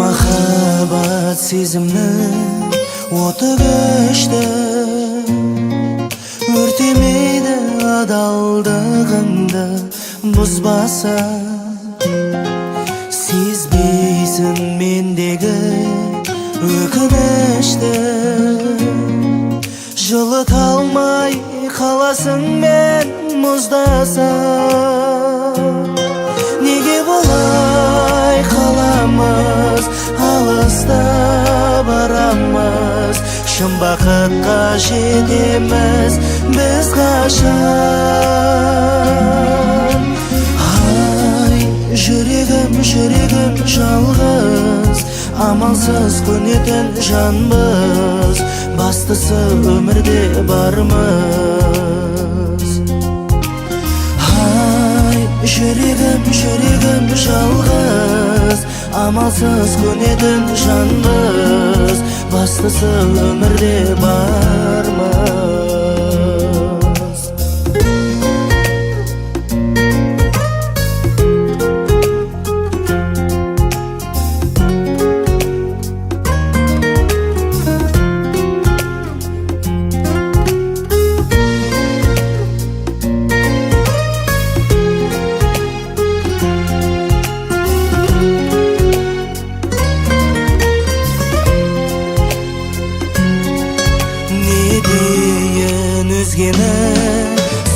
Махаббат сезімнің оты көшті, өртемейді адалдығыңды бұзбаса. Сезбейсің мендегі өкінішті, жылыта алмай қаласың мен мұздаса. Неге болай қаламыз, алыста барамыз, шын бақытқа жетеміз біз қашан? Ай, жүрегім, жүрегім жалғыз, амалсыз көнетін жанбыз, бастысы өмірде бармыз. Ай, жүрегім, жүрегім жалғыз, амалсыз көнетін жанбыз, бастысы өмірде бармыз.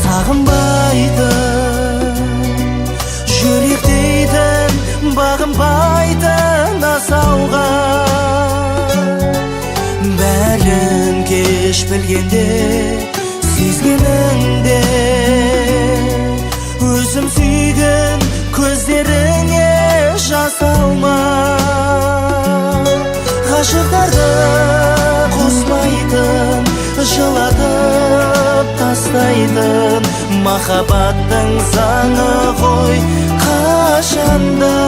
Сағынбайтын, жүрек дейтін, бағынбайтын асауға. Бәрін кеш білгенде, сезгеніңде, өзім сүйген көздеріңе жас алма. Ғашықтарды қосмайтын, жылатып тастайтын, махаббаттың заңы ғой қашанда.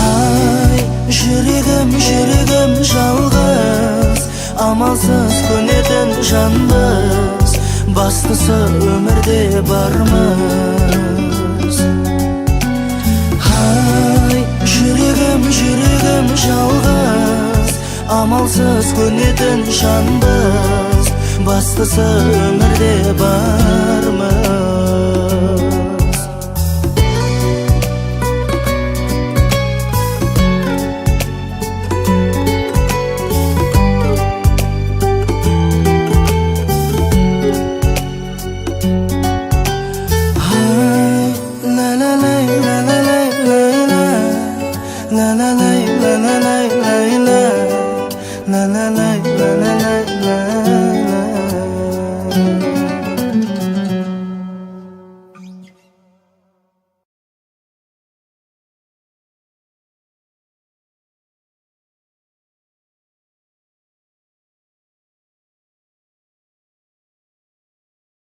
Ай, жүрегім, жүрегім жалғыз, амалсыз көнетін жанбыз, бастысы өмірде бармыз. Ай, жүрегім, жүрегім жалғыз, амалсыз көнетін жанбыз, бастысы өмірде бармыз.